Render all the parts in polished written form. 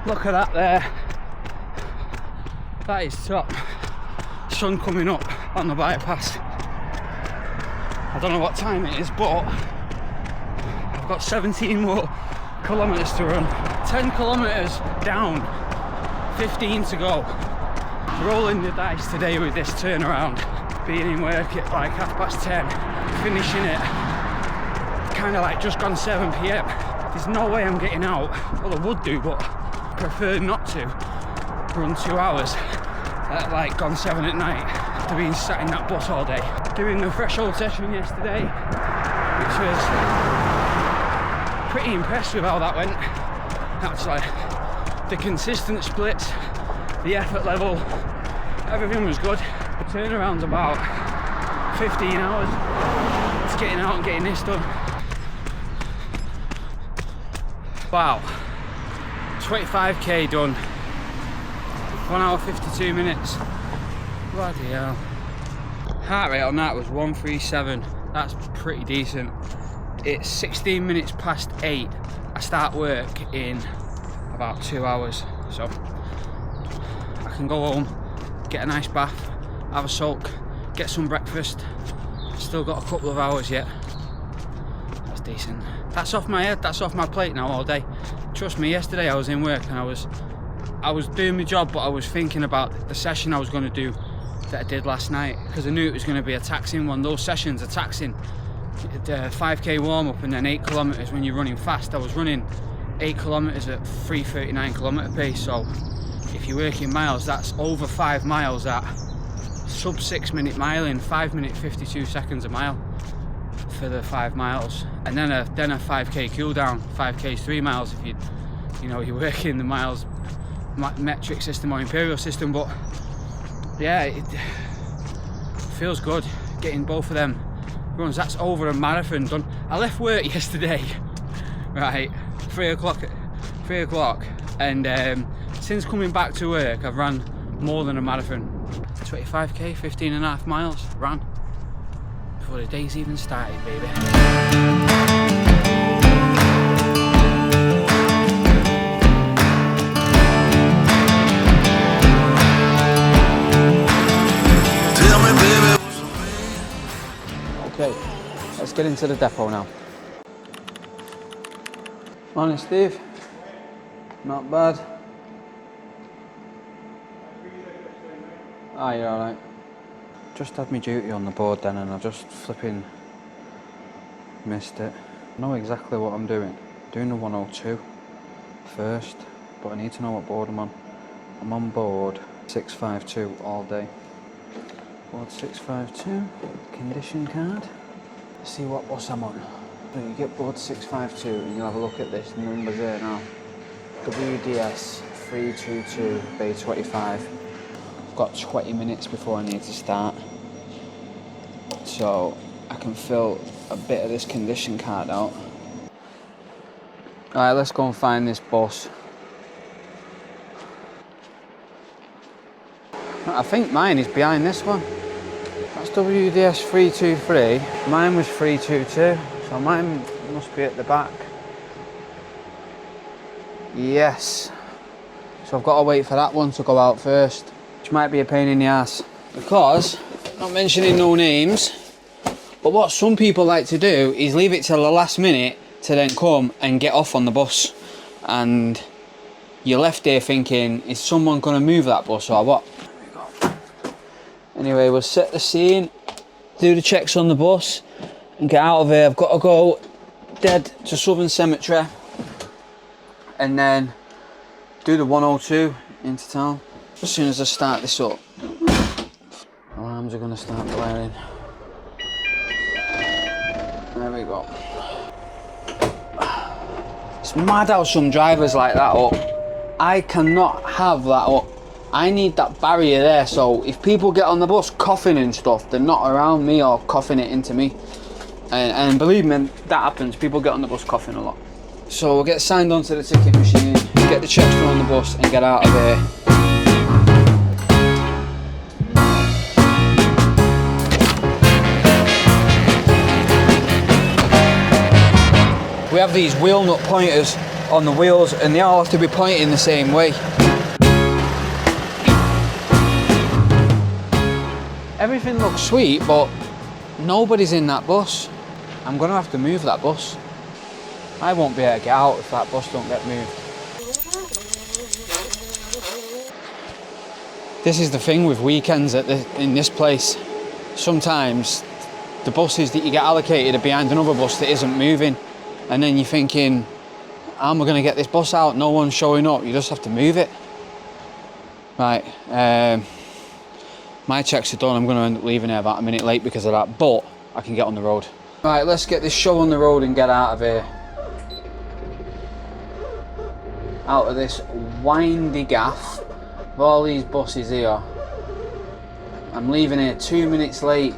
Look at that there. That is top. Sun coming up on the bypass. I don't know what time it is, but I've got 17 more kilometres to run. 10 kilometres down, 15 to go. Rolling the dice today with this turnaround. Being in work at like 10:30, finishing it kind of like just gone 7 PM. There's no way I'm getting out. Well, I would do, but prefer not to run 2 hours at like gone 7 at night after being sat in that bus all day. Doing the threshold session yesterday, which was pretty impressed with how that went. Actually, the consistent splits, the effort level, everything was good. The turnaround's about 15 hours. It's getting out and getting this done. Wow, 25k done. 1 hour 52 minutes. Bloody hell. Heart rate on that was 137. That's pretty decent. It's 16 minutes past 8. I start work in about 2 hours, so I can go home, get a nice bath, have a soak, get some breakfast. Still got a couple of hours yet. That's decent. That's off my head, that's off my plate now all day. Trust me, yesterday I was in work and I was doing my job, but I was thinking about the session I was going to do that I did last night, because I knew it was going to be a taxing one. Those sessions are taxing. The 5k warm-up and then 8 kilometres when you're running fast. I was running 8 kilometres at 3:39 kilometre pace, so if you're working miles, that's over 5 miles at sub 6 minute mile in 5 minute 52 seconds a mile for the 5 miles, and then a 5k cool down. 5k is 3 miles if you're working the miles metric system or imperial system. But yeah, it feels good getting both of them runs. That's over a marathon done. I left work yesterday right 3 o'clock, and since coming back to work I've ran more than a marathon. 25k, 15.5 miles ran before the day's even started, baby. Okay, let's get into the depot now. Morning, Steve. Not bad. Ah, you're alright. Just had my duty on the board then and I just flipping missed it. I know exactly what I'm doing. Doing the 102 first, but I need to know what board I'm on. I'm on board 652 all day. Board 652, condition card. Let's see what bus I'm on. So you get board 652 and you'll have a look at this numbers there now. WDS 322 Bay 25. I've got 20 minutes before I need to start, so I can fill a bit of this condition card out. Alright, let's go and find this bus. I think mine is behind this one. That's WDS 323. Mine was 322, so mine must be at the back. Yes. So I've got to wait for that one to go out first, which might be a pain in the ass. Because, not mentioning no names, but what some people like to do is leave it till the last minute to then come and get off on the bus. And you're left there thinking, is someone going to move that bus or what? Anyway, we'll set the scene, do the checks on the bus, and get out of here. I've got to go dead to Southern Cemetery, and then do the 102 into town. As soon as I start this up, alarms are going to start blaring. There we go. It's mad how some drivers like that up. I cannot have that up. I need that barrier there, so if people get on the bus coughing and stuff, they're not around me or coughing it into me. And believe me, that happens. People get on the bus coughing a lot. So we'll get signed onto the ticket machine, get the checks done on the bus and get out of here. We have these wheel nut pointers on the wheels, and they all have to be pointing the same way. Everything looks sweet, but nobody's in that bus. I'm gonna have to move that bus. I won't be able to get out if that bus don't get moved. This is the thing with weekends in this place. Sometimes the buses that you get allocated are behind another bus that isn't moving, and then you're thinking, how am I gonna get this bus out? No one's showing up. You just have to move it. Right. My checks are done. I'm going to end up leaving here about a minute late because of that, but I can get on the road. Right, let's get this show on the road and get out of here. Out of this windy gaff of all these buses here. I'm leaving here 2 minutes late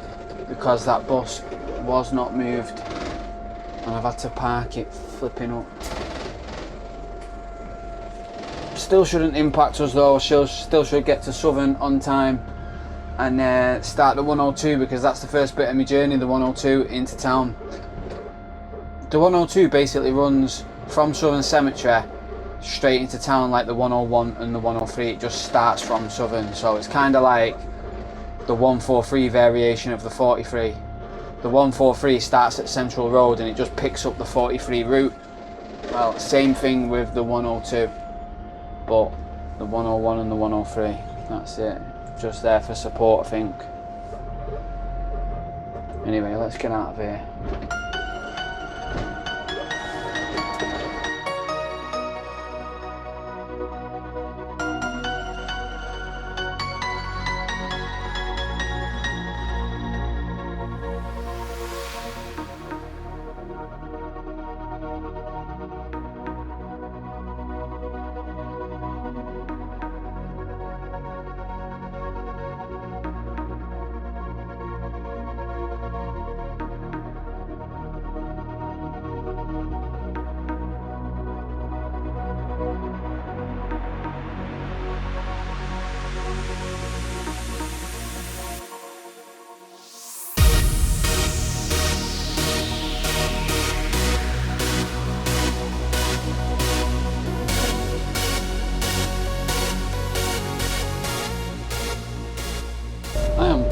because that bus was not moved and I've had to park it flipping up. Still shouldn't impact us though. Still should get to Southern on time and start the 102 because that's the first bit of my journey, the 102 into town. The 102 basically runs from Southern Cemetery straight into town like the 101 and the 103. It just starts from Southern, so it's kind of like the 143 variation of the 43. The 143 starts at Central Road and it just picks up the 43 route. Well, same thing with the 102, but the 101 and the 103, that's it. Just there for support, I think. Anyway, let's get out of here.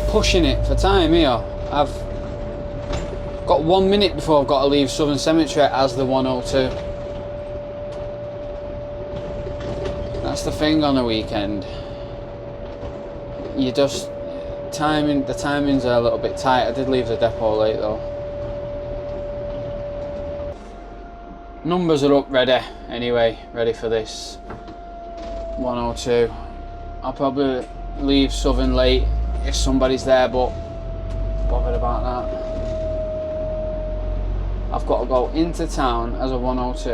Pushing it for time here. I've got 1 minute before I've got to leave Southern Cemetery as the 102. That's the thing on a weekend. You just the timings are a little bit tight. I did leave the depot late though. Numbers are up ready anyway, ready for this 102. I'll probably leave Southern late if somebody's there, but bothered about that. I've got to go into town as a 102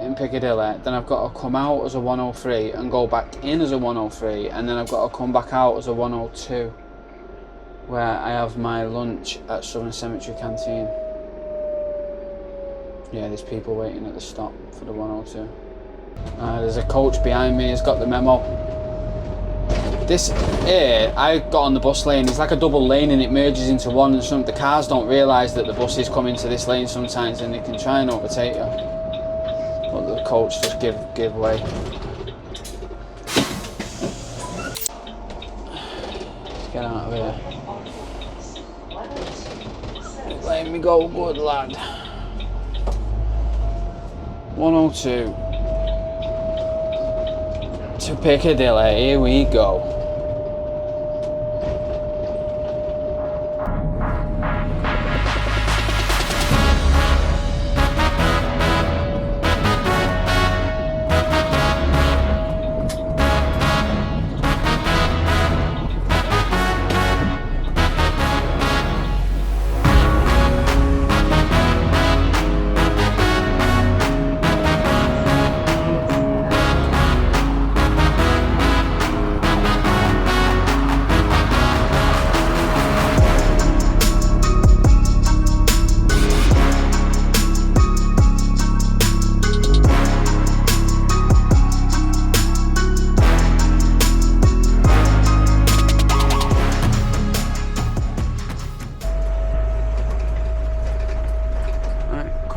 in Piccadilly, then I've got to come out as a 103 and go back in as a 103, and then I've got to come back out as a 102 where I have my lunch at Southern Cemetery canteen. Yeah, there's people waiting at the stop for the 102. There's a coach behind me, it's got the memo. This here, I got on the bus lane, it's like a double lane and it merges into one, and the cars don't realise that the bus is coming to this lane sometimes and they can try and overtake you. But the coach just give way. Let's get out of here. Let me go, good lad. 102 to Piccadilly, here we go.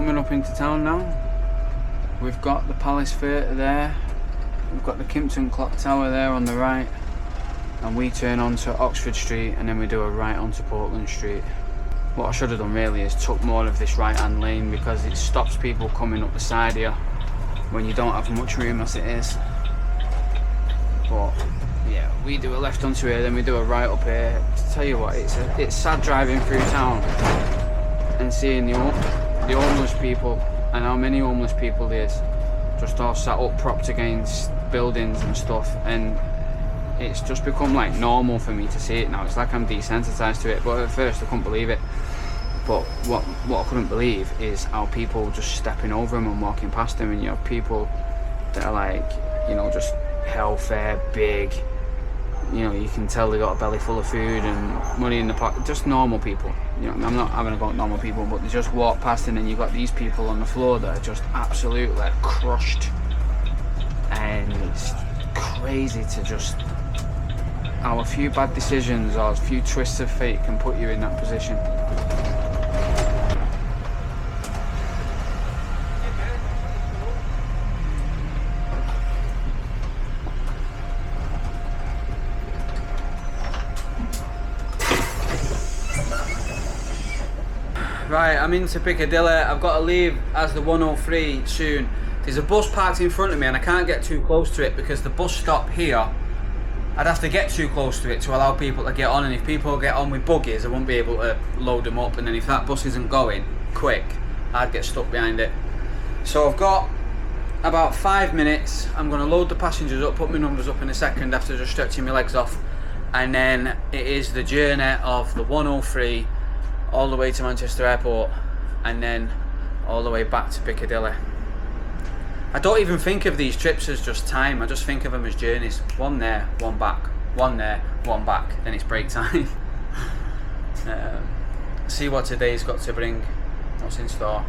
coming up into town now. We've got the Palace Theatre there, we've got the Kimpton Clock Tower there on the right, and we turn onto Oxford Street and then we do a right onto Portland Street. What I should have done really is took more of this right hand lane, because it stops people coming up the side here when you don't have much room as it is. But yeah, we do a left onto here, then we do a right up here. To tell you what, it's sad driving through town and seeing the homeless people, and how many homeless people there's just all sat up propped against buildings and stuff, and it's just become like normal for me to see it now. It's like I'm desensitized to it, but at first I couldn't believe it. But what I couldn't believe is how people just stepping over them and walking past them, and you have people that are like, you know, just hellfare, big, you know, you can tell they got a belly full of food and money in the pocket, just normal people. You know, I'm not having a go at normal people, but they just walk past, and then you've got these people on the floor that are just absolutely crushed, and it's crazy to just how a few bad decisions or a few twists of fate can put you in that position. Right, I'm into Piccadilly. I've got to leave as the 103 soon. There's a bus parked in front of me and I can't get too close to it because the bus stop here, I'd have to get too close to it to allow people to get on, and if people get on with buggies I won't be able to load them up, and then if that bus isn't going quick I'd get stuck behind it. So I've got about 5 minutes. I'm going to load the passengers up, put my numbers up in a second after just stretching my legs off, and then it is the journey of the 103 all the way to Manchester Airport and then all the way back to Piccadilly. I don't even think of these trips as just time, I just think of them as journeys. One there, one back, one there, one back, then it's break time. See what today's got to bring, what's in store.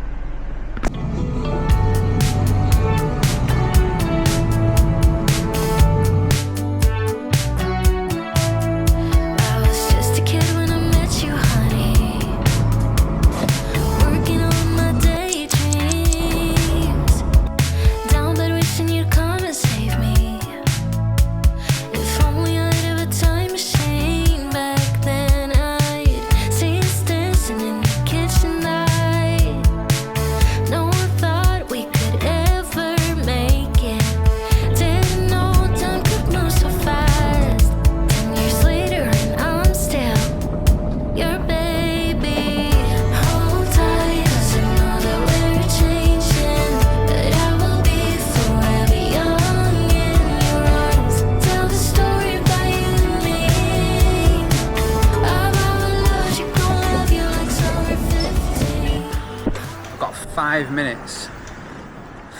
Got 5 minutes.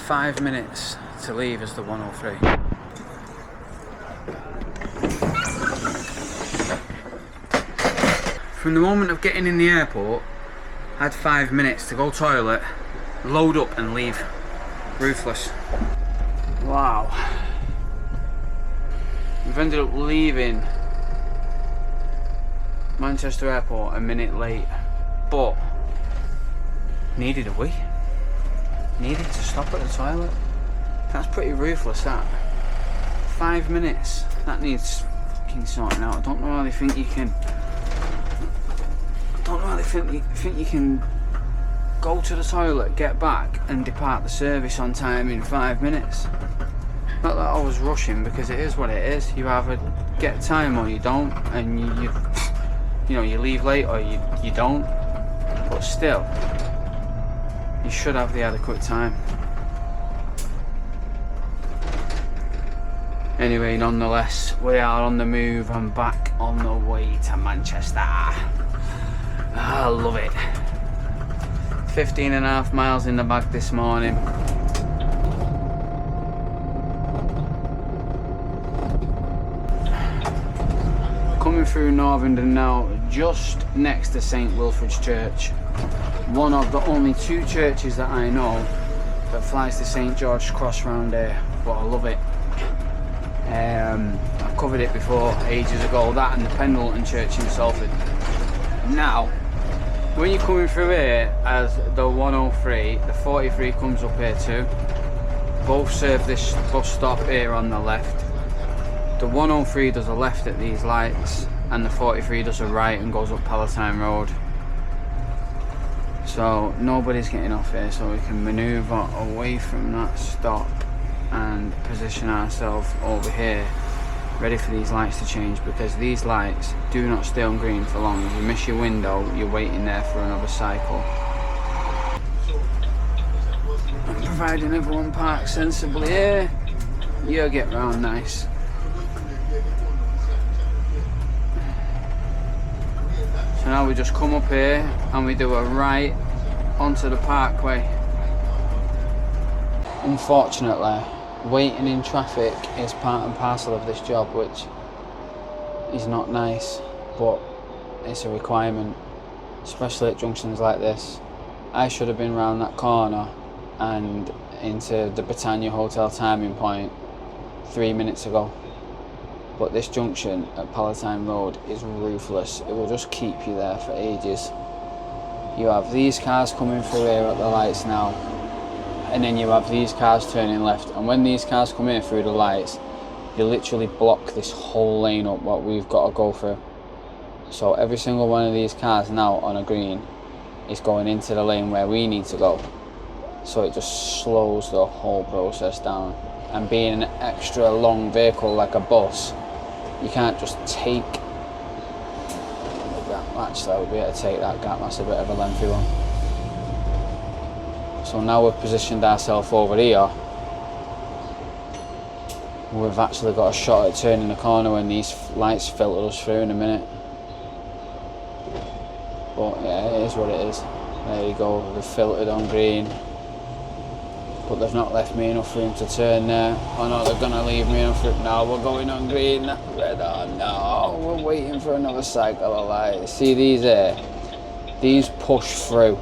5 minutes to leave as the 103. From the moment of getting in the airport, I had 5 minutes to go toilet, load up and leave. Ruthless. Wow. We've ended up leaving Manchester Airport a minute late, but needed a wee. Needed to stop at the toilet. That's pretty ruthless, that. 5 minutes. That needs fucking sorting out. I don't know how they think you can. I don't know how they think you can go to the toilet, get back, and depart the service on time in 5 minutes. Not that I was rushing, because it is what it is. You either get time or you don't, and you know, you leave late or you don't. But still, you should have the adequate time. Anyway, nonetheless, we are on the move. I'm back on the way to Manchester. I love it. 15.5 miles in the bag this morning. Coming through Northenden now, just next to St Wilfrid's Church. One of the only 2 churches that I know that flies to St George's Cross round here, but I love it. I've covered it before ages ago, that and the Pendleton Church in Salford. Now when you're coming through here as the 103, the 43 comes up here too. Both serve this bus stop here on the left. The 103 does a left at these lights and the 43 does a right and goes up Palatine Road. So nobody's getting off here, so we can manoeuvre away from that stop and position ourselves over here, ready for these lights to change, because these lights do not stay on green for long. If you miss your window, you're waiting there for another cycle. And providing everyone parks sensibly here, you'll get round nice. So now we just come up here and we do a right onto the parkway. Unfortunately, waiting in traffic is part and parcel of this job, which is not nice, but it's a requirement, especially at junctions like this. I should have been round that corner and into the Britannia Hotel timing point 3 minutes ago. But this junction at Palatine Road is ruthless. It will just keep you there for ages. You have these cars coming through here at the lights now, and then you have these cars turning left, and when these cars come in through the lights, you literally block this whole lane up what we've got to go through. So every single one of these cars now on a green is going into the lane where we need to go. So it just slows the whole process down. And being an extra long vehicle like a bus, you can't just take the gap. Actually, I would be able to take that gap. That's a bit of a lengthy one. So now we've positioned ourselves over here. We've actually got a shot at turning the corner when these lights filter us through in a minute. But yeah, it is what it is. There you go, we've filtered on green. But they've not left me enough room to turn there. Oh no, they're gonna leave me enough room. No, we're going on green. Red on. No, we're waiting for another cycle of lights. See these here? These push through.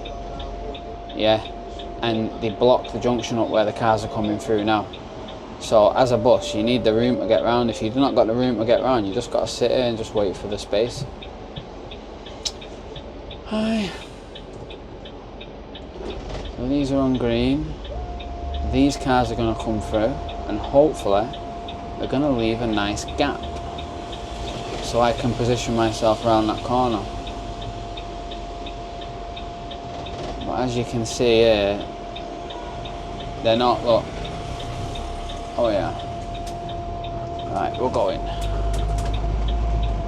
Yeah, and they block the junction up where the cars are coming through now. So as a bus, you need the room to get round. If you've not got the room to get round, you just got to sit here and just wait for the space. Hi. So these are on green. These cars are going to come through, and hopefully they're going to leave a nice gap so I can position myself around that corner. But as you can see here, they're not, look. Oh yeah. Right, we're going.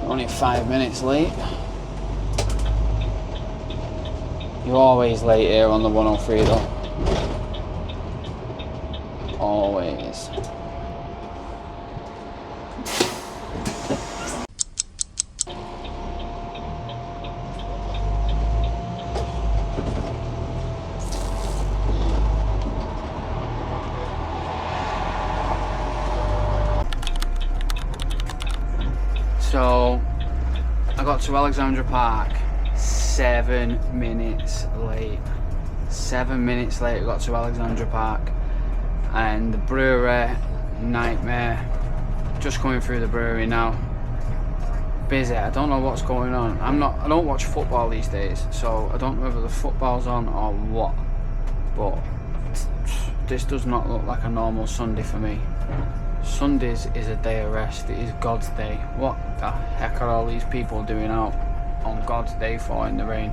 We're only 5 minutes late. You're always late here on the 103 though. Always. So I got to Alexandra Park 7 minutes late. 7 minutes late I got to Alexandra Park. And the brewery, nightmare. Just coming through the brewery now. Busy. I don't know what's going on. I don't watch football these days, so I don't know whether the football's on or what. But this does not look like a normal Sunday for me. Sundays is a day of rest. It is God's day. What the heck are all these people doing out on God's day for in the rain?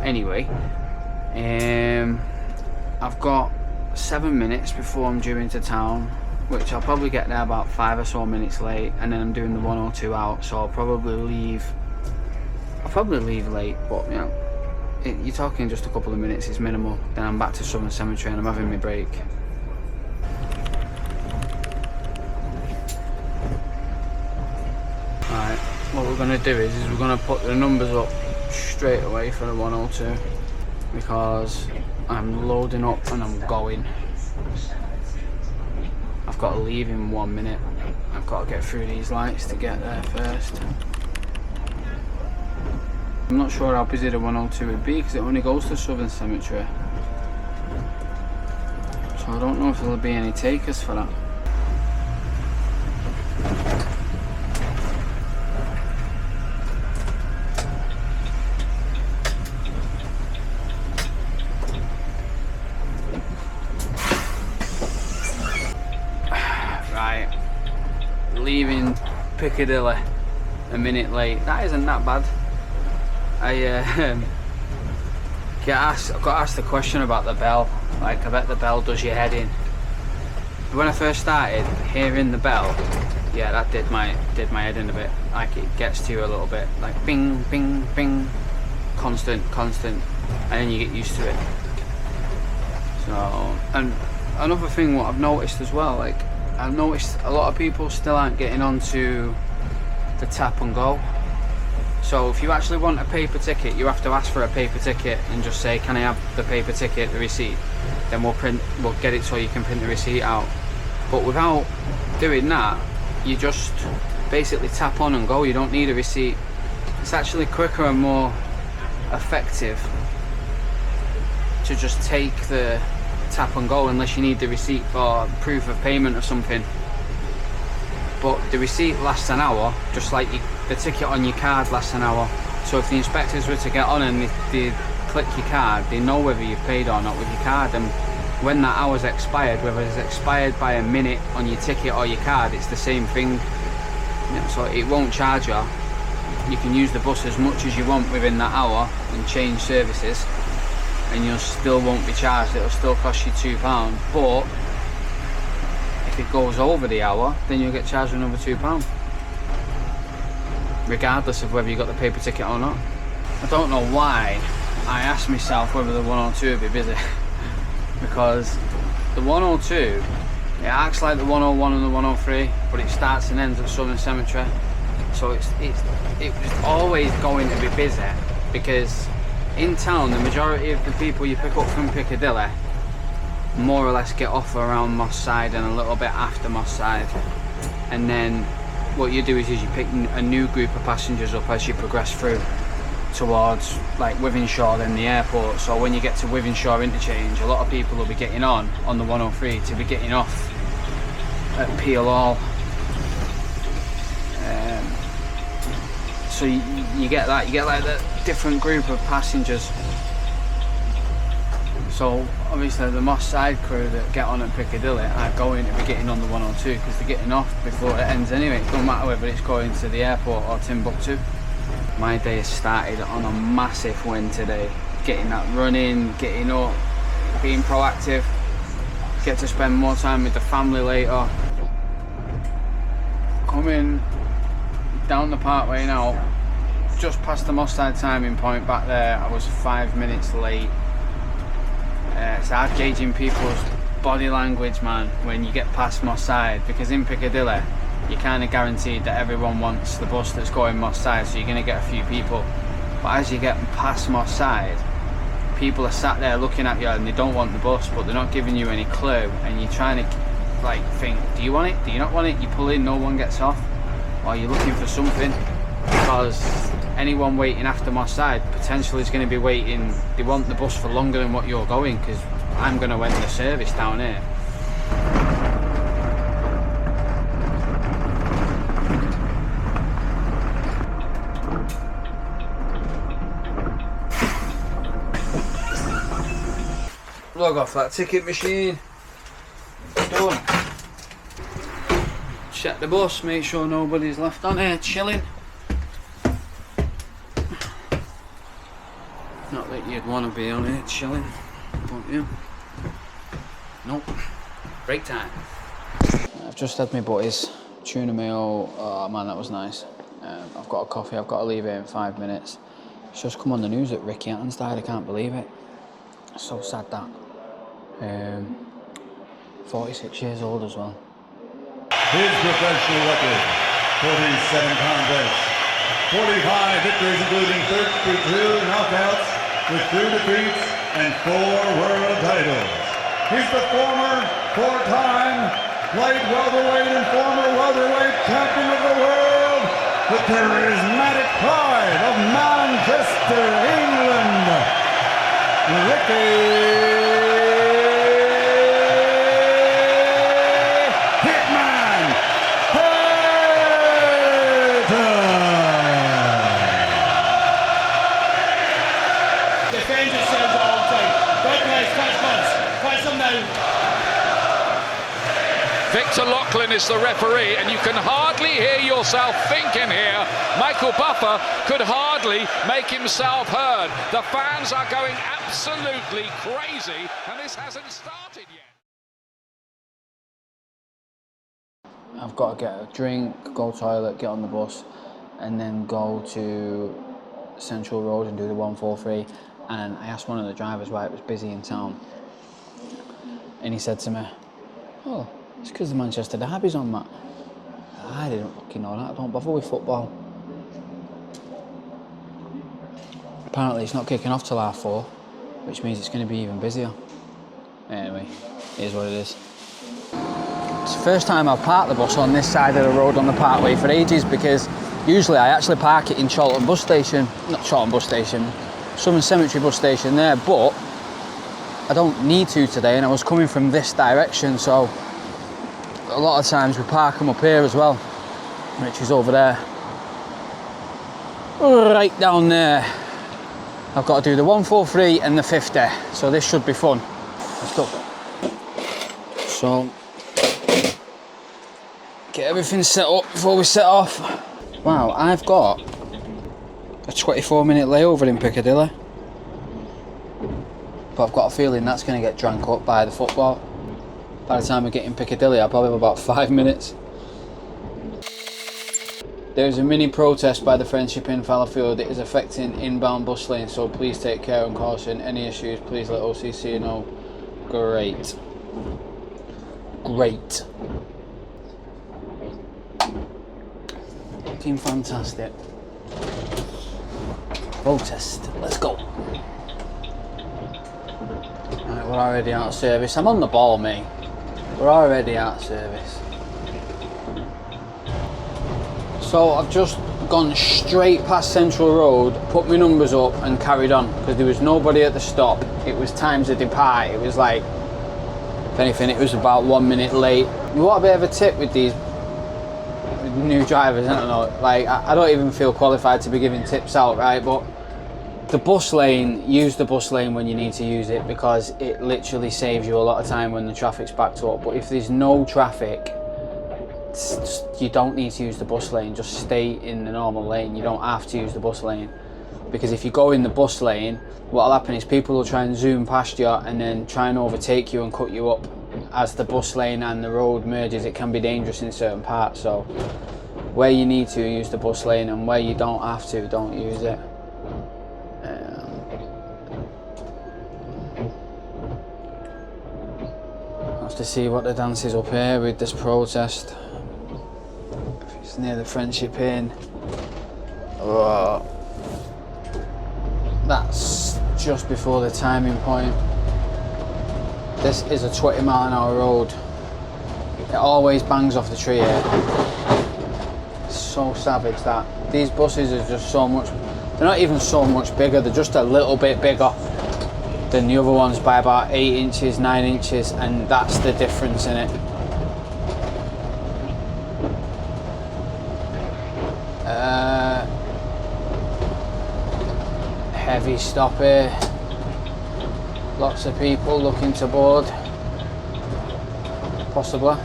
Anyway, I've got 7 minutes before I'm due into town, which I'll probably get there about 5 or so minutes late, and then I'm doing the 102 out, so I'll probably leave late, but you know, you're talking just a couple of minutes, it's minimal. Then I'm back to Southern Cemetery and I'm having my break. Alright, what we're going to do is we're going to put the numbers up straight away for the 102, because I'm loading up and I'm going. I've got to leave in 1 minute. I've got to get through these lights to get there first. I'm not sure how busy the 102 would be because it only goes to Southern Cemetery. So I don't know if there'll be any takers for that. Piccadilly a minute late. That isn't that bad. I got asked the question about the bell. Like, I bet the bell does your head in. When I first started hearing the bell, yeah, that did my head in a bit. Like, it gets to you a little bit, like bing, bing, bing, constant, and then you get used to it. So, and another thing what I've noticed as well, like, I've noticed a lot of people still aren't getting onto the tap and go. So if you actually want a paper ticket, you have to ask for a paper ticket and just say, can I have the paper ticket, the receipt? Then we'll get it so you can print the receipt out. But without doing that, you just basically tap on and go. You don't need a receipt. It's actually quicker and more effective to just take the tap and go, unless you need the receipt for proof of payment or something. But the receipt lasts an hour, just like the ticket on your card lasts an hour. So if the inspectors were to get on and they click your card, they know whether you've paid or not with your card. And when that hour's expired, whether it's expired by a minute on your ticket or your card, it's the same thing. You know, so it won't charge you. You can use the bus as much as you want within that hour and change services, and you still won't be charged. It'll still cost you £2. But if it goes over the hour, then you'll get charged another £2, regardless of whether you got the paper ticket or not. I don't know why I asked myself whether the 102 would be busy, because the 102, it acts like the 101 and the 103, but it starts and ends at Southern Cemetery. So it was always going to be busy, because in town the majority of the people you pick up from Piccadilly more or less get off around Moss Side and a little bit after Moss Side, and then what you do is you pick a new group of passengers up as you progress through towards like Wythenshawe, then the airport. So when you get to Wythenshawe interchange, a lot of people will be getting on the 103 to be getting off at Peel Hall. So you get that, you get like the different group of passengers. So obviously the Moss Side crew that get on at Piccadilly are going to be getting on the 102, because they're getting off before it ends anyway. It doesn't matter whether it's going to the airport or Timbuktu. My day has started on a massive win today. Getting that running, getting up, being proactive. Get to spend more time with the family later. Coming down the Parkway now, just past the Moss Side timing point back there, I was 5 minutes late. It's hard gauging people's body language, man, when you get past Moss Side, because in Piccadilly you're kind of guaranteed that everyone wants the bus that's going Moss Side, so you're going to get a few people. But as you get past Moss Side, people are sat there looking at you and they don't want the bus, but they're not giving you any clue, and you're trying to like think, do you want it, do you not want it? You pull in, no one gets off, or you're looking for something, because anyone waiting after Moss Side potentially is going to be waiting. They want the bus for longer than what you're going, because I'm going to end the service down here. Log off that ticket machine. Done. Check the bus, make sure nobody's left on here chilling. Not that you'd want to be on here chilling, but you? Nope. Break time. I've just had my buddies tuna meal. Oh man, that was nice. I've got a coffee. I've got to leave here in 5 minutes. It's just come on the news that Ricky Hatton's died. I can't believe it. So sad that. 46 years old as well. His professional record: 47 contests, 45 victories, including 32 knockouts, with 2 defeats and 4 world titles. He's the former 4-time light welterweight and former welterweight champion of the world, the charismatic pride of Manchester, England, Ricky Victor Loughlin is the referee, and you can hardly hear yourself thinking here. Michael Buffer could hardly make himself heard. The fans are going absolutely crazy, and this hasn't started yet. I've got to get a drink, go toilet, get on the bus, and then go to Central Road and do the 143. And I asked one of the drivers why it was busy in town, and he said to me, "Oh, it's because the Manchester Derby's on, Matt." I didn't fucking know that. I don't bother with football. Apparently it's not kicking off till 4:30, which means it's going to be even busier. Anyway, it is what it is. It's the first time I've parked the bus on this side of the road on the Parkway for ages, because usually I actually park it in Charlton bus station. Not Charlton bus station, Southern Cemetery bus station there, but I don't need to today, and I was coming from this direction, so a lot of times we park them up here as well, which is over there. Right down there. I've got to do the 143 and the 50, so this should be fun. Let's go. So, get everything set up before we set off. Wow, I've got a 24-minute layover in Piccadilly, but I've got a feeling that's going to get drank up by the football. By the time we get in Piccadilly, I'll probably have about 5 minutes. There's a mini protest by the Friendship in Fallowfield. It is affecting inbound bus lanes, so please take care and caution. Any issues, please let OCC know. Great. Great. Looking fantastic. Protest. Let's go. Right, we're already out of service. I'm on the ball, mate. We're already out of service. So I've just gone straight past Central Road, put my numbers up and carried on, because there was nobody at the stop. It was time to depart. It was like, if anything, it was about 1 minute late. What a bit of a tip with these new drivers, I don't know, like I don't even feel qualified to be giving tips out, right? But the bus lane, use the bus lane when you need to use it, because it literally saves you a lot of time when the traffic's backed up. But if there's no traffic, you don't need to use the bus lane. Just stay in the normal lane. You don't have to use the bus lane, because if you go in the bus lane, what'll happen is people will try and zoom past you and then try and overtake you and cut you up. As the bus lane and the road merges, it can be dangerous in certain parts. So where you need to, use the bus lane, and where you don't have to, don't use it. Have to see what the dance is up here with this protest. It's near the Friendship Inn. Oh, that's just before the timing point. This is a 20-mile-an-hour road. It always bangs off the tree here. It's so savage that. These buses are just so much, they're not even so much bigger, they're just a little bit bigger than the other ones by about 8 inches, 9 inches, and that's the difference in it. Heavy stop here. Lots of people looking to board, possibly.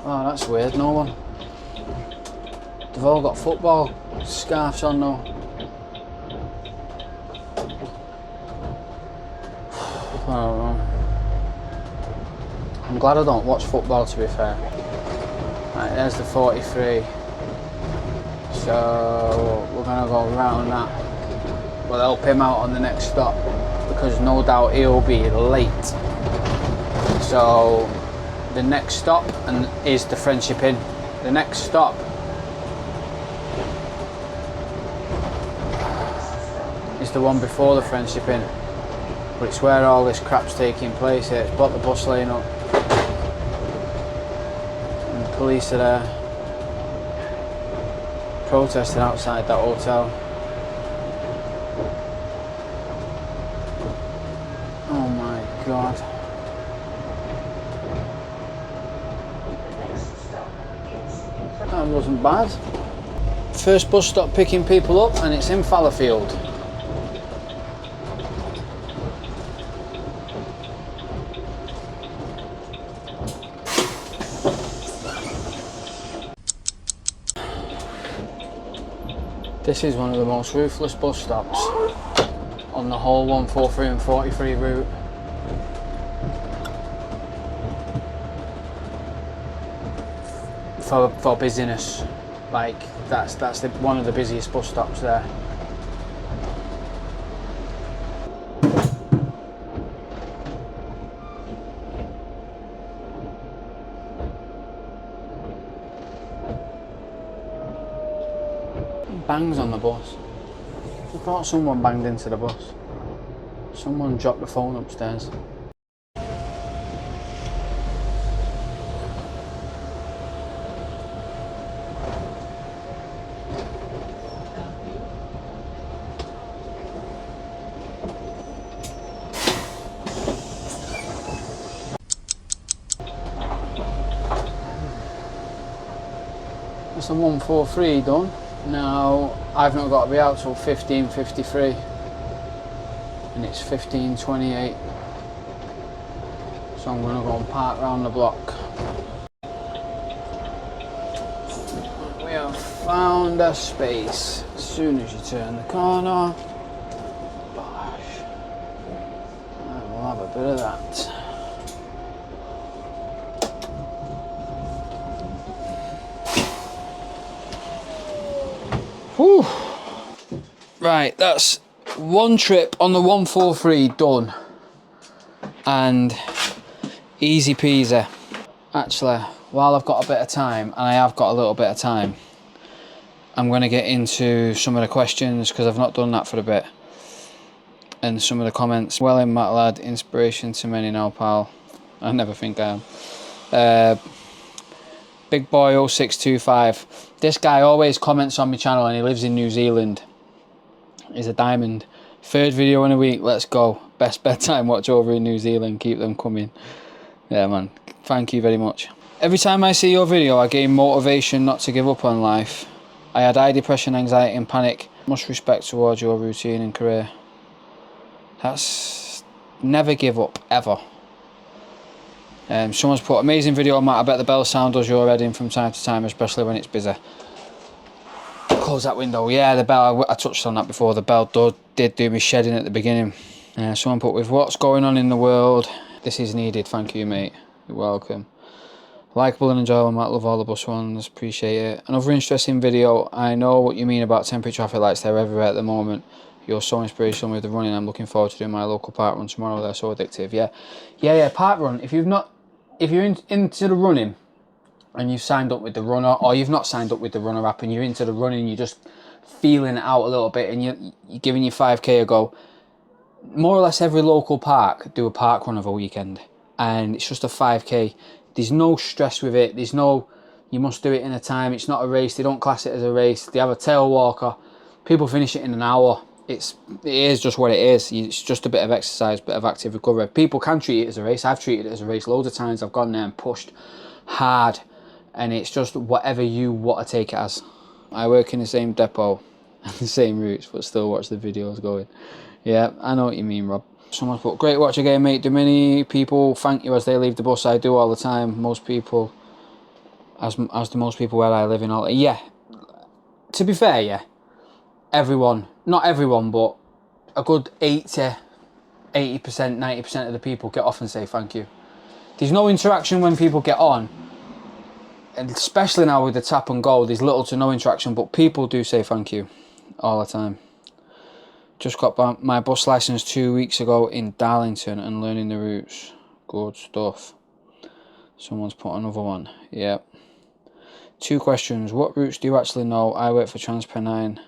Oh, that's weird, no one. They've all got football scarves on though. I don't know. I'm glad I don't watch football, to be fair. Right, there's the 43. So we're gonna go round that. We'll help him out on the next stop, because no doubt he'll be late. So the next stop is the Friendship Inn. The next stop is the one before the Friendship Inn, but it's where all this crap's taking place here. It's blocked the bus lane up, and the police are there protesting outside that hotel. Oh my god. That wasn't bad. First bus stop picking people up, and it's in Fallowfield. This is one of the most ruthless bus stops on the whole 143 and 43 route. For busyness, like that's one of the busiest bus stops there. Bangs on the bus. I thought someone banged into the bus. Someone dropped the phone upstairs. That's the 143 done. Now I've not got to be out till 15:53 and it's 15:28, so I'm going to go and park round the block. We have found a space as soon as you turn the corner. Bosh. Right, we'll have a bit of that. Whew. Right, that's one trip on the 143 done, and easy peasy. Actually, while I've got a bit of time, and I have got a little bit of time, I'm going to get into some of the questions because I've not done that for a bit, and some of the comments. Well in, Matt lad, inspiration to many now, pal. I never think I am. Big boy 0625. This guy always comments on my channel and he lives in New Zealand. He's a diamond. 3rd video in a week, let's go. Best bedtime watch over in New Zealand, keep them coming. Yeah man, thank you very much. Every time I see your video I gain motivation not to give up on life. I had high depression, anxiety and panic. Much respect towards your routine and career. That's never give up, ever. Someone's put amazing video on Matt. I bet the bell sound does your head in from time to time, especially when it's busy. Close that window. Yeah, the bell, I touched on that before. The bell did do me shedding at the beginning. Someone put, with what's going on in the world, this is needed. Thank you, mate. You're welcome. Likeable and enjoyable, Matt. Love all the bus ones. Appreciate it. Another interesting video. I know what you mean about temporary traffic lights. They're everywhere at the moment. You're so inspirational with the running. I'm looking forward to doing my local park run tomorrow. They're so addictive. Yeah, park run. If you're into the running and you've signed up with the runner, or you've not signed up with the runner app and you're into the running, you're just feeling it out a little bit and you're giving your 5k a go, more or less every local park do a park run of a weekend, and it's just a 5k. There's no stress with it. There's no, you must do it in a time. It's not a race. They don't class it as a race. They have a tail walker. People finish it in an hour. It is just what it is. It's just a bit of exercise, bit of active recovery. People can treat it as a race. I've treated it as a race loads of times. I've gone there and pushed hard, and it's just whatever you want to take it as. I work in the same depot and the same routes, but still watch the videos going. Yeah, I know what you mean, Rob. Someone's put, great watch again, mate. Do many people thank you as they leave the bus? I do all the time. Most people, as do most people where I live in all. Yeah, to be fair, yeah. Everyone, not everyone, but a good 80%, 90% of the people get off and say thank you. There's no interaction when people get on, and especially now with the tap and go, there's little to no interaction, but people do say thank you all the time. Just got my bus license 2 weeks ago in Darlington and learning the routes. Good stuff. Someone's put another one. Yep. 2 questions. What routes do you actually know? I work for TransPennine.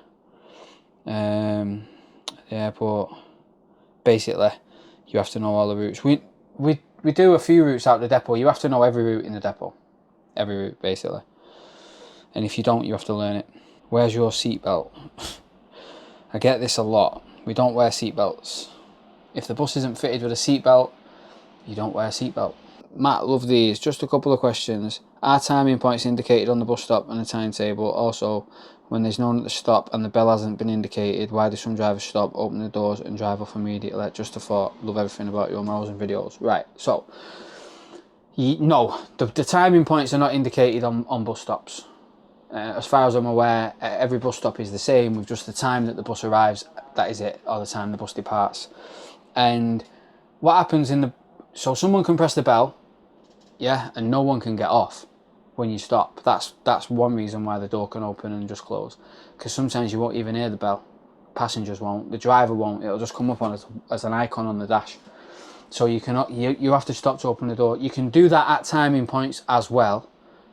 The airport. Basically, you have to know all the routes. We do a few routes out the depot. You have to know every route in the depot. Every route, basically. And if you don't, you have to learn it. Where's your seatbelt? I get this a lot. We don't wear seatbelts. If the bus isn't fitted with a seatbelt, you don't wear a seatbelt. Matt, love these. Just a couple of questions. Are timing points indicated on the bus stop and a timetable? Also, when there's no one at the stop and the bell hasn't been indicated, why do some drivers stop, open the doors and drive off immediately? Just a thought. Love everything about your morals and videos. Right, so, no, the timing points are not indicated on bus stops. As far as I'm aware, every bus stop is the same with just the time that the bus arrives. That is it, or the time the bus departs. And what happens so someone can press the bell, yeah, and no one can get off when you stop. That's one reason why the door can open and just close, because sometimes you won't even hear the bell. Passengers won't, the driver won't. It'll just come up on as an icon on the dash. So you have to stop to open the door. You can do that at timing points as well,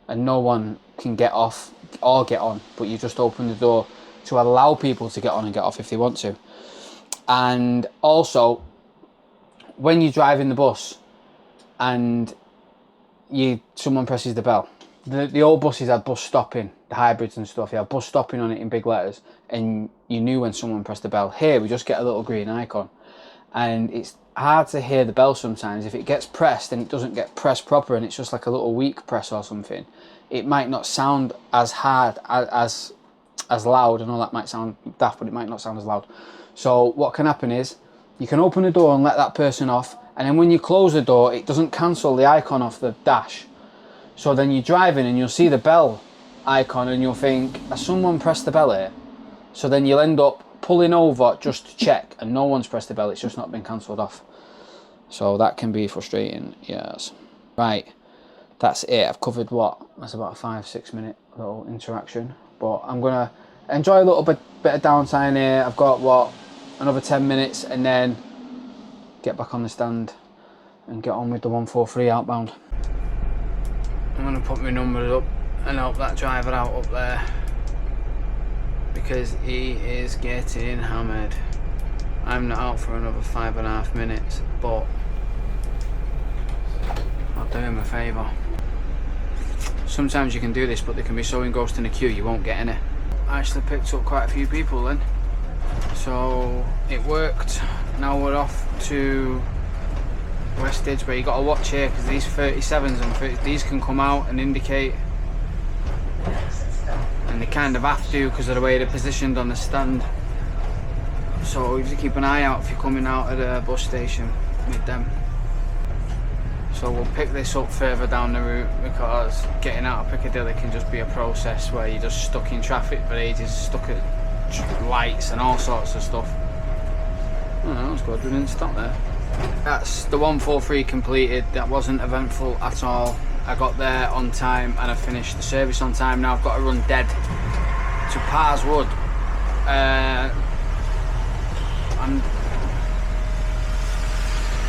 and no one can get off or get on, but you just open the door to allow people to get on and get off if they want to. And also, when you drive in the bus and someone presses the bell, the old buses had bus stopping, the hybrids and stuff, you had bus stopping on it in big letters, and you knew when someone pressed the bell. Here we just get a little green icon, and it's hard to hear the bell sometimes. If it gets pressed and it doesn't get pressed proper and it's just like a little weak press or something, it might not sound as hard, as loud. I know that might sound daft, but it might not sound as loud. So what can happen is you can open the door and let that person off, and then when you close the door, it doesn't cancel the icon off the dash. So then you're driving and you'll see the bell icon and you'll think, has someone pressed the bell here? So then you'll end up pulling over just to check, and no one's pressed the bell, it's just not been cancelled off. So that can be frustrating, yes. Right, that's it. I've covered that's about a 5-6 minute little interaction, but I'm gonna enjoy a little bit of downtime here. I've got another 10 minutes, and then get back on the stand and get on with the 143 outbound. I'm gonna put my numbers up and help that driver out up there, because he is getting hammered. I'm not out for another 5.5 minutes, but I'll do him a favour. Sometimes you can do this, but they can be so engrossed in the queue you won't get any. I actually picked up quite a few people then, so it worked. Now we're off to West Didsbury. You got to watch here, because these 37s and these can come out and indicate, and they kind of have to because of the way they're positioned on the stand. So you have to keep an eye out if you're coming out of the bus station with them. So we'll pick this up further down the route, because getting out of Piccadilly can just be a process where you're just stuck in traffic for ages, stuck at lights and all sorts of stuff. Oh, that was good, we didn't stop there. That's the 143 completed. That wasn't eventful at all. I got there on time and I finished the service on time. Now I've got to run dead to Parrs Wood. I'm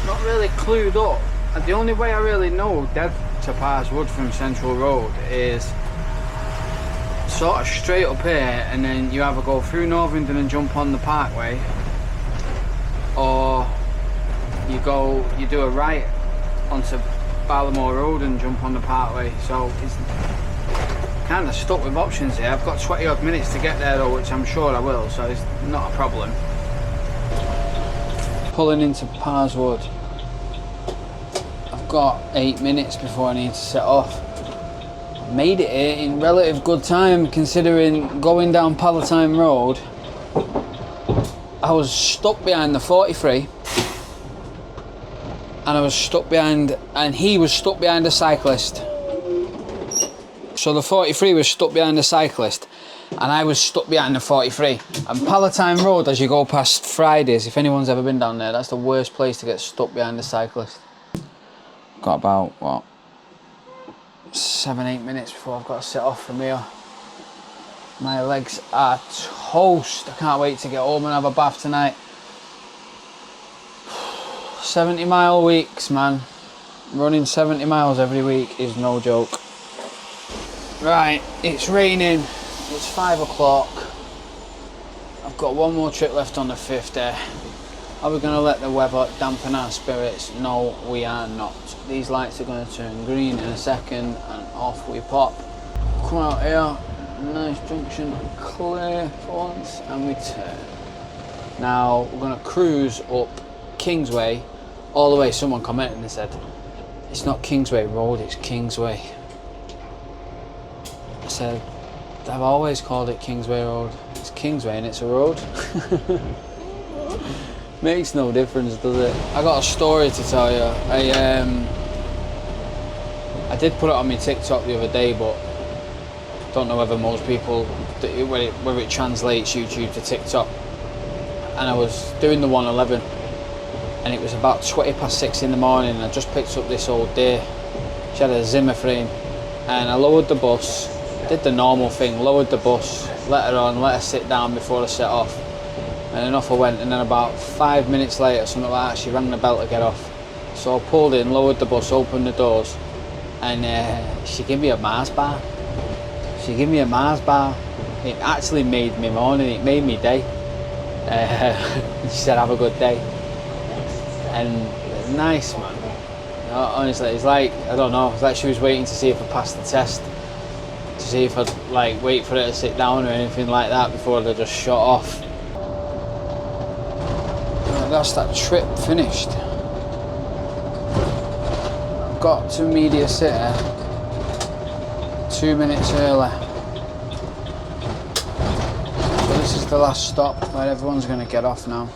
not really clued up. The only way I really know dead to Parrs Wood from Central Road is sort of straight up here, and then you either go through Northington and jump on the Parkway, or you do a right onto Barlamore Road and jump on the Parkway. So it's kind of stuck with options here. I've got 20 odd minutes to get there though, which I'm sure I will, so it's not a problem. Pulling into Parrs Wood. I've got 8 minutes before I need to set off. Made it here in relative good time, considering going down Palatine Road, I was stuck behind the 43, and I was stuck behind, and he was stuck behind a cyclist. So the 43 was stuck behind a cyclist, and I was stuck behind the 43. And Palatine Road, as you go past Fridays, if anyone's ever been down there, that's the worst place to get stuck behind a cyclist. Got about, 7-8 minutes before I've got to set off from here. My legs are toast. I can't wait to get home and have a bath tonight. 70-mile weeks, man. Running 70 miles every week is no joke. Right, it's raining. It's 5 o'clock. I've got one more trip left on the 50. Are we going to let the weather dampen our spirits? No, we are not. These lights are going to turn green in a second and off we pop. Come out here, nice junction, clear for once, and we turn. Now we're going to cruise up Kingsway all the way. Someone commented and said, it's not Kingsway Road, it's Kingsway. I said, I've always called it Kingsway Road. It's Kingsway and it's a road. Makes no difference, does it? I got a story to tell you. I did put it on my TikTok the other day, but Don't know whether most people, whether it translates YouTube to TikTok. And I was doing the 111, and it was about 6:20 in the morning, and I just picked up this old deer. She had a Zimmer frame, and I lowered the bus, did the normal thing, lowered the bus, let her on, let her sit down before I set off, and then off I went. And then about 5 minutes later, something like that, she rang the bell to get off. So I pulled in, lowered the bus, opened the doors, and she gave me a Mars bar. She gave me a Mars bar. It actually made me morning, it made me day. She said, have a good day. And it's nice, man. Honestly, it's like, I don't know, it's like she was waiting to see if I passed the test, to see if I'd like wait for her to sit down or anything like that before they just shut off. That's that trip finished. I've got to Media City 2 minutes early. So this is the last stop where everyone's going to get off now.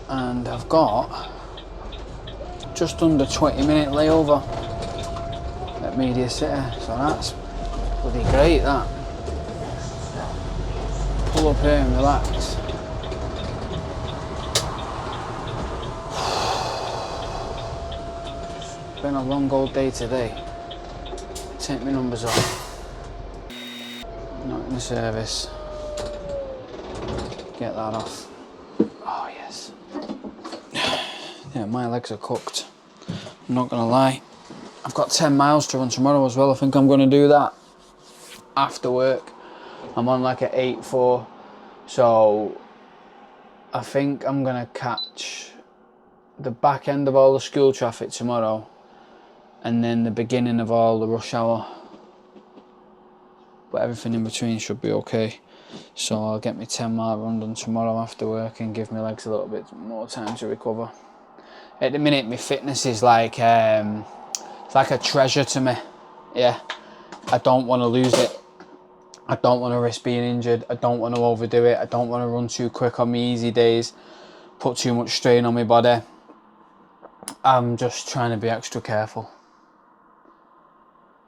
And I've got just under 20-minute layover at Media City, so that's bloody great, that. Pull up here and relax. Been a long old day today. Take my numbers off. Not in the service. Get that off. Oh yes. Yeah, my legs are cooked. I'm not gonna lie. I've got 10 miles to run tomorrow as well. I think I'm gonna do that after work. I'm on like an 8:4, so I think I'm gonna catch the back end of all the school traffic tomorrow, and then the beginning of all the rush hour. But everything in between should be okay. So I'll get my 10-mile run done tomorrow after work and give my legs a little bit more time to recover. At the minute, my fitness is like it's like a treasure to me. Yeah, I don't want to lose it. I don't want to risk being injured. I don't want to overdo it. I don't want to run too quick on my easy days, put too much strain on my body. I'm just trying to be extra careful.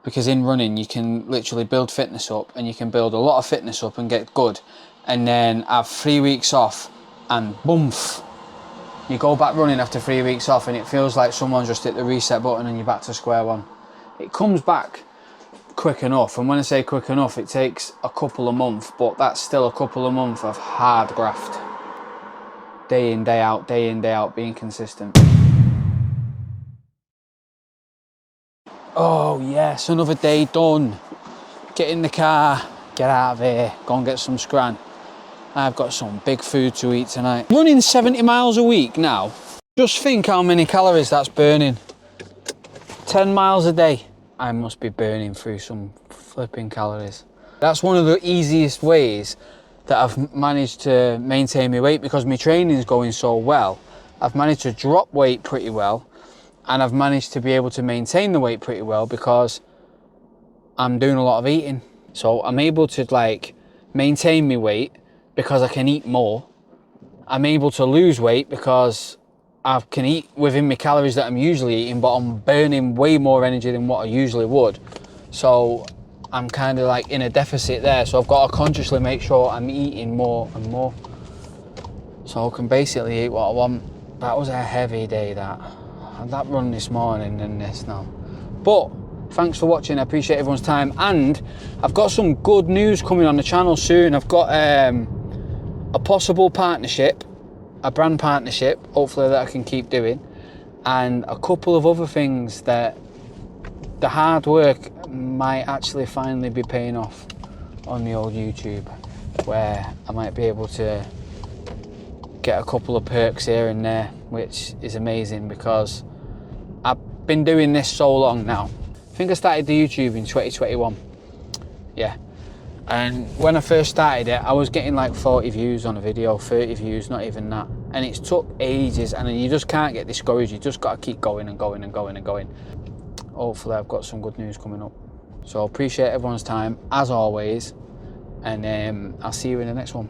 Because in running, you can literally build fitness up, and you can build a lot of fitness up and get good, and then have 3 weeks off, and boom, you go back running after 3 weeks off, and it feels like someone just hit the reset button and you're back to square one. It comes back quick enough, and when I say quick enough, it takes a couple of months, but that's still a couple of months of hard graft. Day in, day out, being consistent. Oh yes, another day done. Get in the car, get out of here, go and get some scran. I've got some big food to eat tonight. Running 70 miles a week now. Just think how many calories that's burning. 10 miles a day. I must be burning through some flipping calories. That's one of the easiest ways that I've managed to maintain my weight, because my training is going so well. I've managed to drop weight pretty well, and I've managed to be able to maintain the weight pretty well because I'm doing a lot of eating. So I'm able to like maintain my weight because I can eat more. I'm able to lose weight because I can eat within my calories that I'm usually eating, but I'm burning way more energy than what I usually would. So I'm kind of like in a deficit there. So I've got to consciously make sure I'm eating more and more, so I can basically eat what I want. That was a heavy day, that run this morning and this now. But thanks for watching, I appreciate everyone's time, and I've got some good news coming on the channel soon. I've got a possible partnership, a brand partnership, hopefully, that I can keep doing, and a couple of other things that the hard work might actually finally be paying off on the old YouTube, where I might be able to get a couple of perks here and there, which is amazing because I've been doing this so long now. I think I started the YouTube in 2021. Yeah. And when I first started it, I was getting like 40 views on a video, 30 views, not even that. And it's took ages, and you just can't get discouraged. You just got to keep going and going and going and going. Hopefully I've got some good news coming up. So I appreciate everyone's time, as always. And I'll see you in the next one.